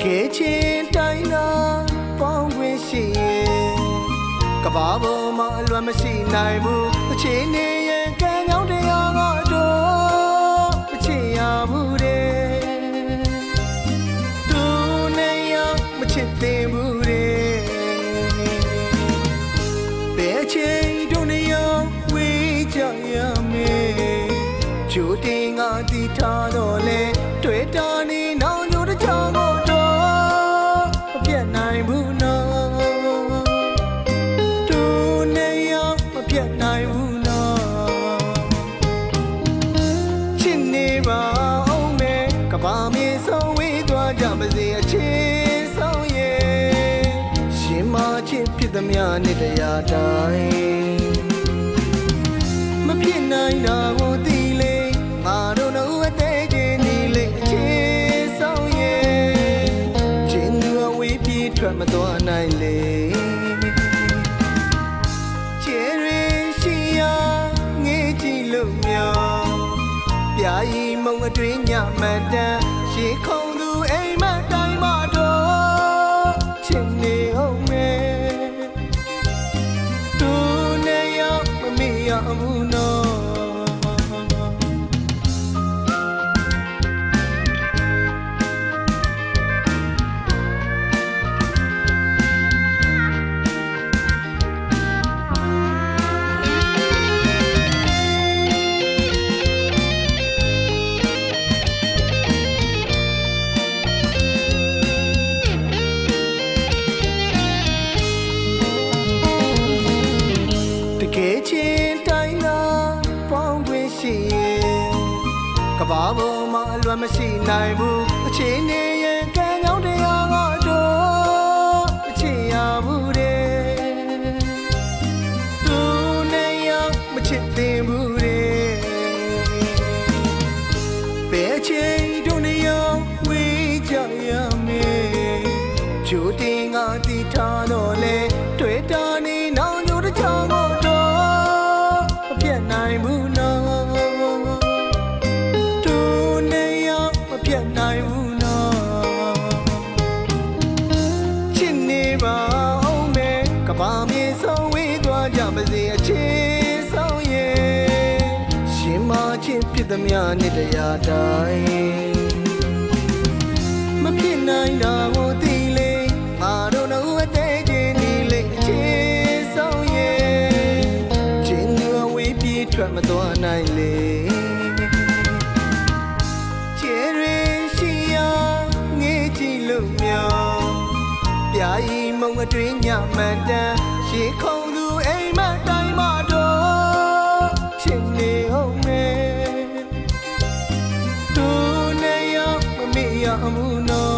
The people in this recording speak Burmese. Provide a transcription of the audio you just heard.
ကယ်ချင်းတိုင်းကပေါင်းခွင့်ရှိရင်ကဘာပေါ်မှာအလွတ်မရှိနိုင်ဘူးအချင်းနေရဲ့ကံကြောင့်တရားကတော့မချင်ရဘူးတဲ့သူနဲ့ရောက်မချစ်သေးဘူးတဲ့ဘယ်ချိန်တို့နဲ့ရောက်ဝေးကြရမယ်ကျိုးတင်ကတည်ထားတော့လဲတွေ့တာနေနောက်ညိုတချောင်းတော့မပြတ်နိုင်ဘူးနော်သူနဲ့ရောက်မပြတ်နိုင်ဘူးနော်ချစ်နေပါအောင်မယ်ကဘာမြေဆုံးဝေးသွားကြပါစေအချင်းဆုံးရဲ့ရှင်မချစ်ဖြစ်သမျှနဲ့တရားတိုင်းမဖြစ်နိုင်တာကိုသိလေငါတို့တို့အသေးချင်းဒီလေအချင်းဆုံးရဲ့ချင်းသူအဝေးပြေးထွက်မသွားနိုင်လေချေရင်ရှိရငေးကြည့်လို့မြောင်ပြာရီမုံအတွင်းညမတန်ရှေးခုံသူအိမ်မတိုင်းမတော်ချစ်နေအောင်မယ်သူနဲ့ရောက်မမေ့ရဘူးနော်ကယ်ချင်းတိုင်းကပေါင်းခွင့်ရှိရင်ကဘာပေါ်မှာအလွတ်မရှိနိုင်ဘူးအချင်းနေရဲ့ကံကြောင့်တရားကတော့မချင်ရဘူးတဲ့သူနဲ့ရောက်မချစ်သေးဘူးတဲ့ဘယ်ချိန်တို့နဲ့ရောက်ဝေးကြရမယ်ကျိုးတင်ကတည်ထားတော့လဲတွေ့တာနေနောက်ညိုတချောင်းနိုင်ဘူးနော်သူနဲ့ရောက်မပြတ်နိုင်ဘူးနော်ချစ်နေပါအောင်မယ်ကဘာမြေဆုံးဝေးသွားကြပါစေအချင်းဆုံးရဲ့ရှင်မချစ်ဖြစ်သမျှနဲ့တရားတိုင်းမဖြစ်နိုင်တာကိုသိလေငါတို့တို့အသေးချင်းဒီလေအချင်းဆုံးရဲ့ထွက်မသွားနိုင်လေချေရင်ရှိရငေးကြည့်လို့မြောင်ပြာရီမုံအတွင်းညမတန်ရှေးခုံသူအိမ်မတိုင်းမတော်ချစ်နေအောင်မယ်သူနဲ့ရောက်မမေ့ရဘူးနော်